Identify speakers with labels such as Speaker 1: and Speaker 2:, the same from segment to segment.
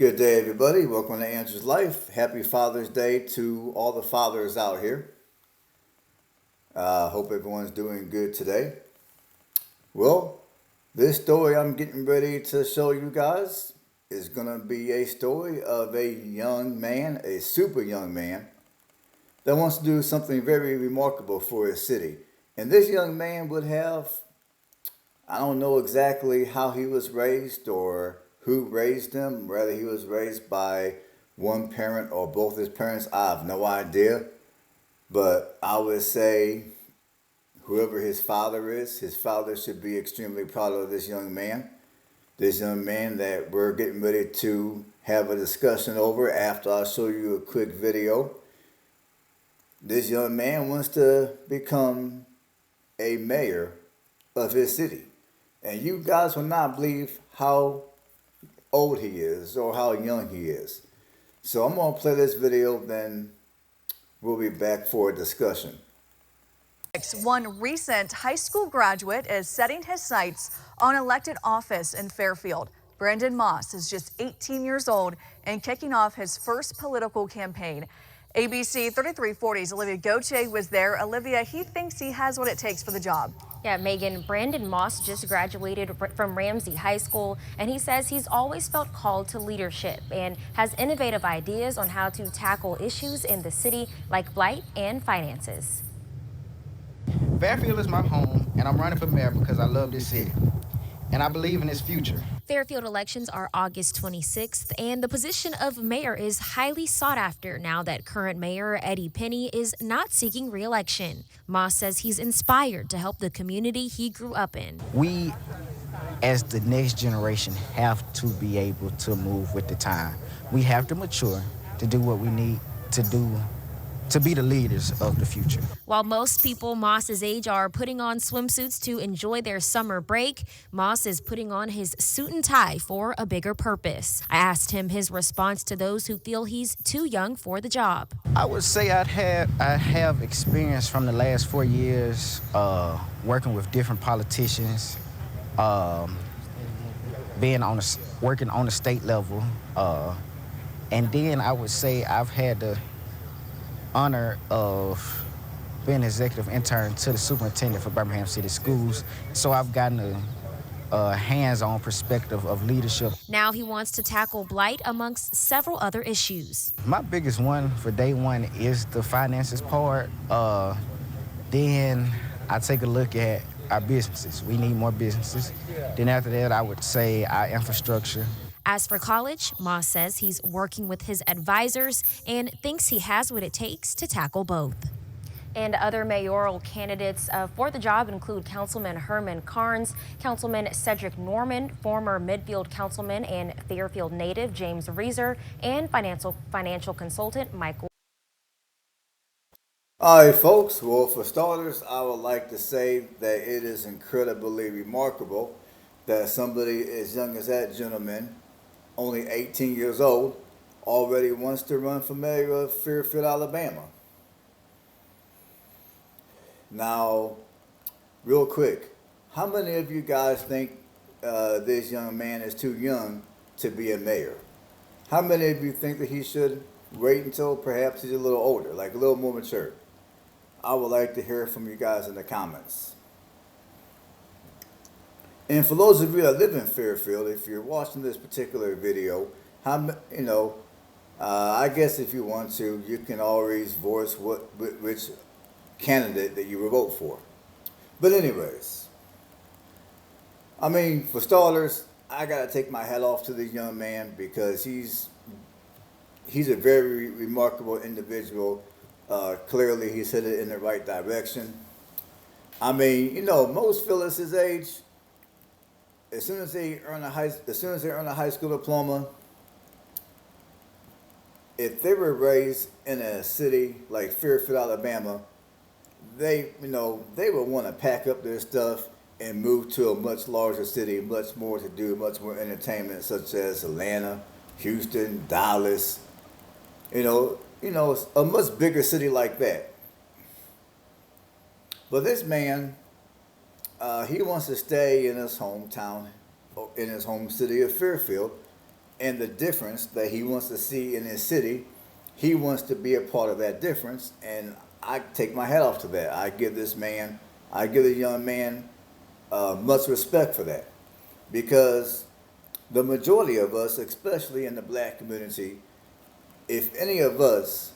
Speaker 1: Good day, everybody. Welcome to Answers Life. Happy Father's Day to all the fathers out here. Hope everyone's doing good today. Well, this story I'm getting ready to show you guys is going to be a story of a young man, a super young man, that wants to do something very remarkable for his city. And this young man would have, I don't know exactly how he was raised or who raised him, whether he was raised by one parent or both his parents. I have no idea. But I would say whoever his father is, his father should be extremely proud of this young man. This young man that we're getting ready to have a discussion over after I show you a quick video. This young man wants to become a mayor of his city. And you guys will not believe how old he is or how young he is. So I'm going to play this video, then we'll be back for a discussion.
Speaker 2: One recent high school graduate is setting his sights on elected office in Fairfield. Brandon Moss is just 18 years old and kicking off his first political campaign. ABC 3340's Olivia Goche was there. Olivia, he thinks he has what it takes for the job.
Speaker 3: Yeah, Megan, Brandon Moss just graduated from Ramsey High School, and he says he's always felt called to leadership and has innovative ideas on how to tackle issues in the city like blight and finances.
Speaker 4: Fairfield is my home, and I'm running for mayor because I love this city, and I believe in its future.
Speaker 3: Fairfield elections are August 26th, and the position of mayor is highly sought after now that current mayor Eddie Penny is not seeking re-election. Moss says he's inspired to help the community he grew up in.
Speaker 4: We, as the next generation, have to be able to move with the time. We have to mature to do what we need to do to be the leaders of the future.
Speaker 3: While most people Moss's age are putting on swimsuits to enjoy their summer break, Moss is putting on his suit and tie for a bigger purpose. I asked him his response to those who feel he's too young for the job.
Speaker 4: I would say I have experience from the last 4 years working with different politicians, working on the state level, and then I would say I've had the honor of being executive intern to the superintendent for Birmingham City Schools. So I've gotten a hands-on perspective of leadership.
Speaker 3: Now he wants to tackle blight amongst several other issues.
Speaker 4: My biggest one for day one is the finances part. Then I take a look at our businesses. We need more businesses. Then after that, I would say our infrastructure.
Speaker 3: As for college, Moss says he's working with his advisors and thinks he has what it takes to tackle both. And other mayoral candidates for the job include Councilman Herman Carnes, Councilman Cedric Norman, former Midfield Councilman and Fairfield native James Reeser, and financial consultant Michael.
Speaker 1: All right, folks. Well, for starters, I would like to say that it is incredibly remarkable that somebody as young as that gentleman, only 18 years old, already wants to run for mayor of Fairfield, Alabama. Now, real quick, how many of you guys think this young man is too young to be a mayor? How many of you think that he should wait until perhaps he's a little older, like a little more mature? I would like to hear from you guys in the comments. And for those of you that live in Fairfield, if you're watching this particular video, I guess if you want to, you can always voice which candidate that you will vote for. But anyways, I mean, for starters, I gotta take my hat off to this young man because he's a very remarkable individual. Clearly, he's headed in the right direction. I mean, most fellas his age, as soon as they earn a high school diploma, if they were raised in a city like Fairfield, Alabama, they would want to pack up their stuff and move to a much larger city, much more to do, much more entertainment, such as Atlanta, Houston, Dallas. A much bigger city like that. But this man, he wants to stay in his hometown, in his home city of Fairfield, and the difference that he wants to see in his city. He wants to be a part of that difference, and I take my hat off to that. I give this young man much respect for that, because the majority of us, especially in the black community, if any of us,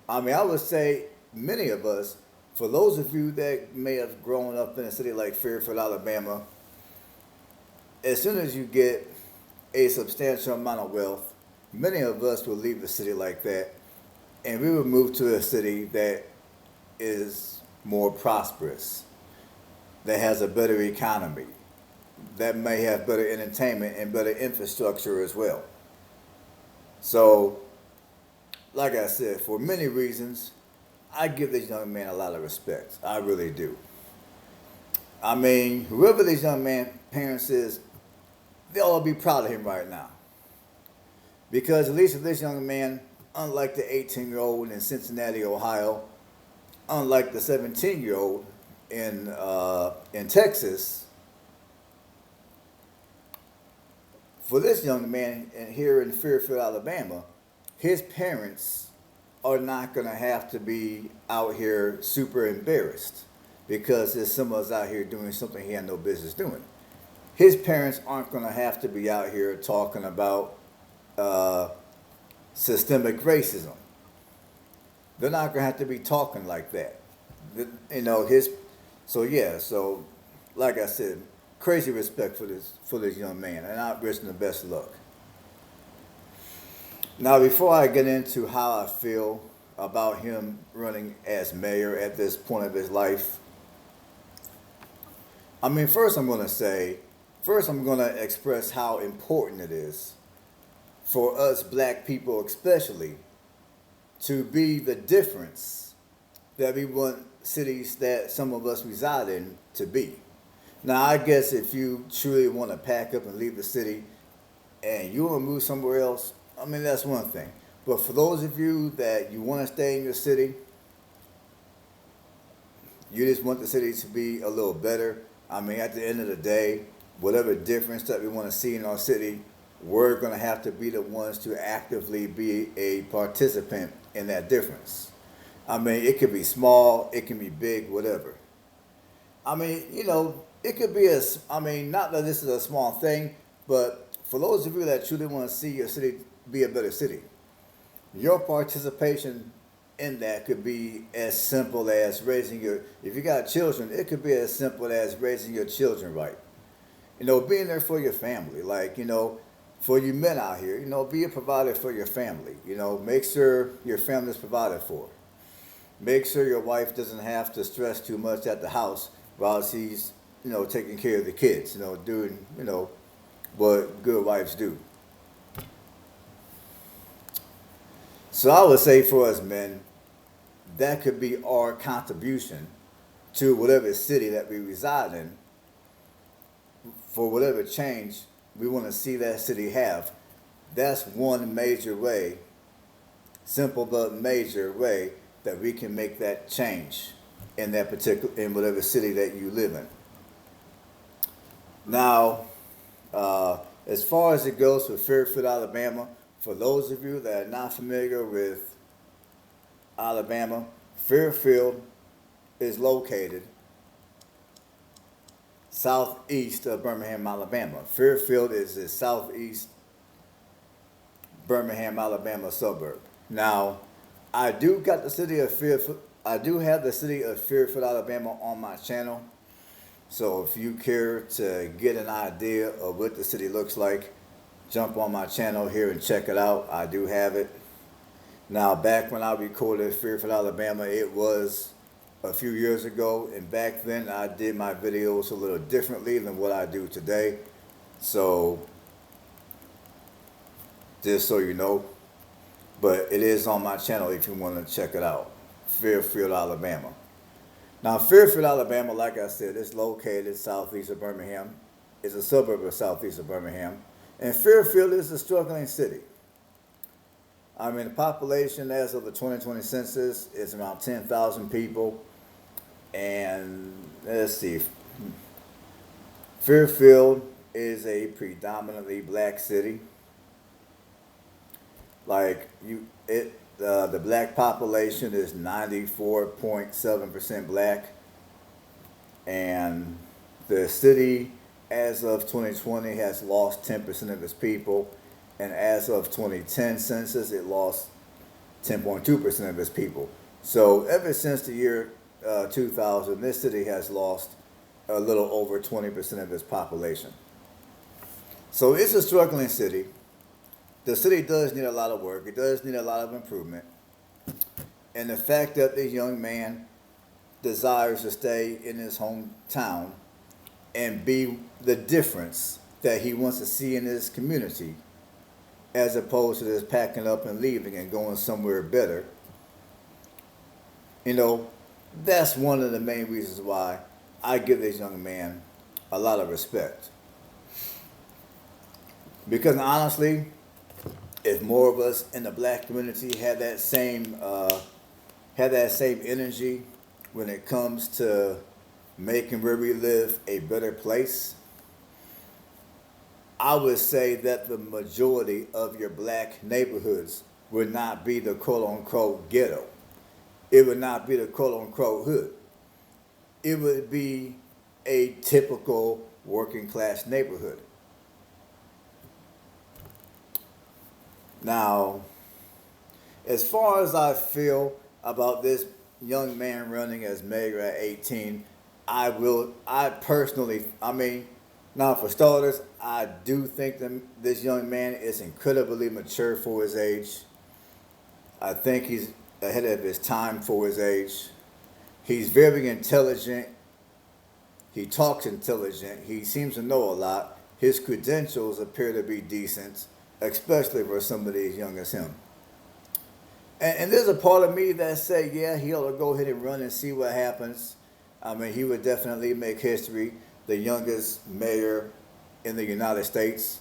Speaker 1: I mean, I would say many of us, for those of you that may have grown up in a city like Fairfield, Alabama, as soon as you get a substantial amount of wealth, many of us will leave a city like that, and we will move to a city that is more prosperous, that has a better economy, that may have better entertainment and better infrastructure as well. So, like I said, for many reasons, I give this young man a lot of respect. I really do. I mean, whoever this young man's parents is, they all be proud of him right now. Because at least with this young man, unlike the 18-year-old in Cincinnati, Ohio, unlike the 17-year-old in Texas, for this young man here in Fairfield, Alabama, his parents are not going to have to be out here super embarrassed because there's someone else out here doing something he had no business doing. His parents aren't going to have to be out here talking about systemic racism. They're not going to have to be talking like that. You know, so like I said, crazy respect for this young man, and I wish him the best of luck. Now, before I get into how I feel about him running as mayor at this point of his life, I mean, first I'm going to express how important it is for us black people especially to be the difference that we want cities that some of us reside in to be. Now, I guess if you truly want to pack up and leave the city and you want to move somewhere else, I mean, that's one thing. But for those of you that you want to stay in your city, you just want the city to be a little better. I mean, at the end of the day, whatever difference that we want to see in our city, we're going to have to be the ones to actively be a participant in that difference. I mean, it could be small, it can be big, whatever. I mean, you know, it could be not that this is a small thing, but for those of you that truly want to see your city be a better city, your participation in that could be as simple as if you got children, it could be as simple as raising your children right. You know, being there for your family, like, you know, for you men out here, you know, be a provider for your family. You know, make sure your family is provided for. Make sure your wife doesn't have to stress too much at the house while she's, you know, taking care of the kids, you know, doing, you know, what good wives do. So I would say for us men, that could be our contribution to whatever city that we reside in, for whatever change we want to see that city have. That's one major way, simple but major way, that we can make that change in whatever city that you live in. Now, as far as it goes for Fairfield, Alabama, for those of you that are not familiar with Alabama, Fairfield is located southeast of Birmingham, Alabama. Fairfield is a southeast Birmingham, Alabama suburb. Now, I do have the city of Fairfield, Alabama on my channel. So if you care to get an idea of what the city looks like, jump on my channel here and check it out. I do have it. Now, back when I recorded Fairfield, Alabama, it was a few years ago, and back then I did my videos a little differently than what I do today. So, just so you know, but it is on my channel if you want to check it out. Fairfield, Alabama. Now, Fairfield, Alabama, like I said, is located southeast of Birmingham. It's a suburb of southeast of Birmingham. And Fairfield is a struggling city. I mean, the population as of the 2020 census is around 10,000 people. And let's see, Fairfield is a predominantly black city. Like the black population is 94.7% black, and the city, as of 2020, has lost 10% of its people, and as of 2010 census, it lost 10.2% of its people. So ever since the year 2000, this city has lost a little over 20% of its population. So it's a struggling city. The city does need a lot of work. It does need a lot of improvement. And the fact that this young man desires to stay in his hometown and be the difference that he wants to see in his community, as opposed to just packing up and leaving and going somewhere better, that's one of the main reasons why I give this young man a lot of respect. Because honestly, if more of us in the black community had that same energy when it comes to making where we live a better place, I would say that the majority of your black neighborhoods would not be the quote-unquote ghetto. It would not be the quote-unquote hood. It would be a typical working class neighborhood. Now, as far as I feel about this young man running as mayor at 18, now for starters, I do think that this young man is incredibly mature for his age. I think he's ahead of his time for his age. He's very intelligent. He talks intelligent. He seems to know a lot. His credentials appear to be decent, especially for somebody as young as him. And there's a part of me that say, yeah, he ought to go ahead and run and see what happens. He would definitely make history. The youngest mayor in the United States,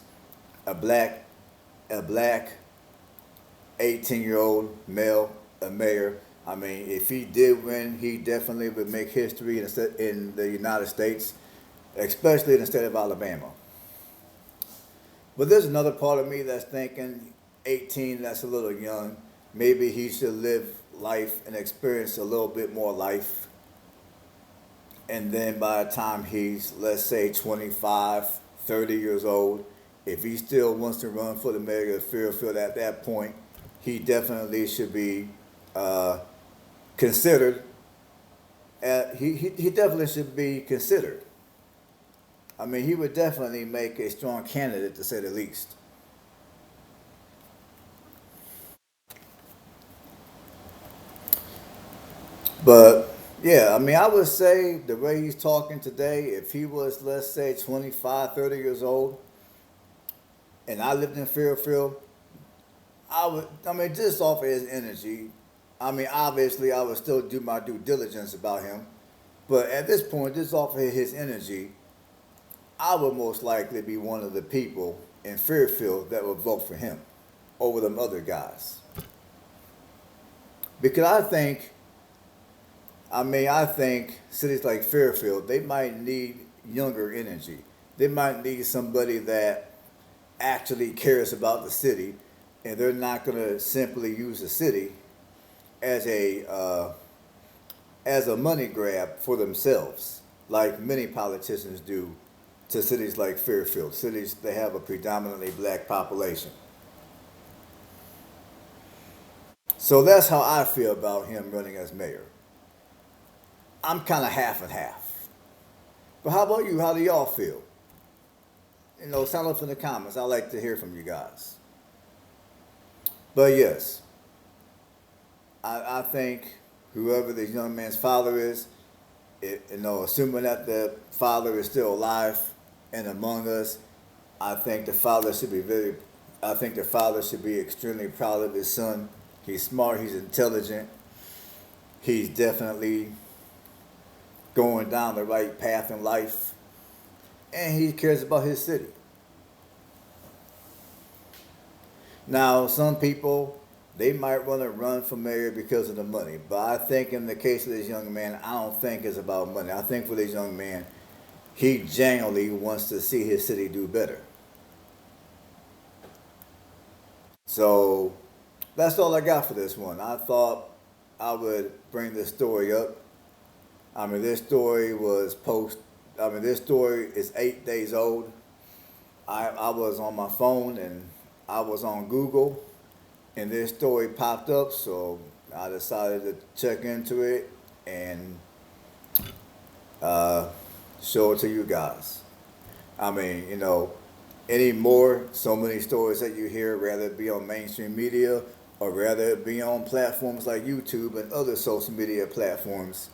Speaker 1: a black 18-year-old male, a mayor. If he did win, he definitely would make history in the United States, especially in the state of Alabama. But there's another part of me that's thinking 18, that's a little young. Maybe he should live life and experience a little bit more life. And then by the time he's, let's say, 25, 30 years old, if he still wants to run for the mayor of Fairfield at that point, he definitely should be considered. He definitely should be considered. He would definitely make a strong candidate, to say the least. But yeah, I would say the way he's talking today, if he was, let's say, 25, 30 years old, and I lived in Fairfield, just off of his energy, obviously I would still do my due diligence about him. But at this point, just off of his energy, I would most likely be one of the people in Fairfield that would vote for him over them other guys. Because I think cities like Fairfield, they might need younger energy. They might need somebody that actually cares about the city, and they're not going to simply use the city as a money grab for themselves, like many politicians do to cities like Fairfield, cities that have a predominantly black population. So that's how I feel about him running as mayor. I'm kind of half and half. But how about you? How do y'all feel? Sound off in the comments. I like to hear from you guys. But yes, I think whoever this young man's father is, assuming that the father is still alive and among us, I think the father should be extremely proud of his son. He's smart, he's intelligent, he's definitely going down the right path in life, and he cares about his city. Now, some people, they might want to run for mayor because of the money, but I think in the case of this young man, I don't think it's about money. I think for this young man, he genuinely wants to see his city do better. So that's all I got for this one. I thought I would bring this story up. I mean, this story this story is 8 days old. I was on my phone and I was on Google and this story popped up, so I decided to check into it and show it to you guys. I mean, anymore, so many stories that you hear, whether it be on mainstream media or whether it be on platforms like YouTube and other social media platforms,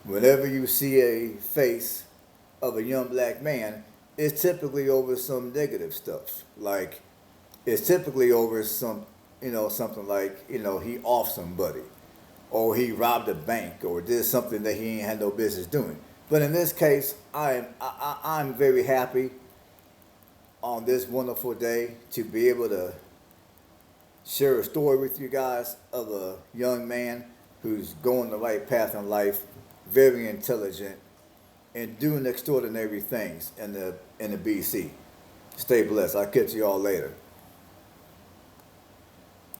Speaker 1: whenever you see a face of a young black man, it's typically over some negative stuff. Like, it's typically over something like, he off somebody, or he robbed a bank, or did something that he ain't had no business doing. But in this case, I'm very happy on this wonderful day to be able to share a story with you guys of a young man who's going the right path in life, very intelligent, and doing extraordinary things in the BC. Stay blessed. I'll catch you all later.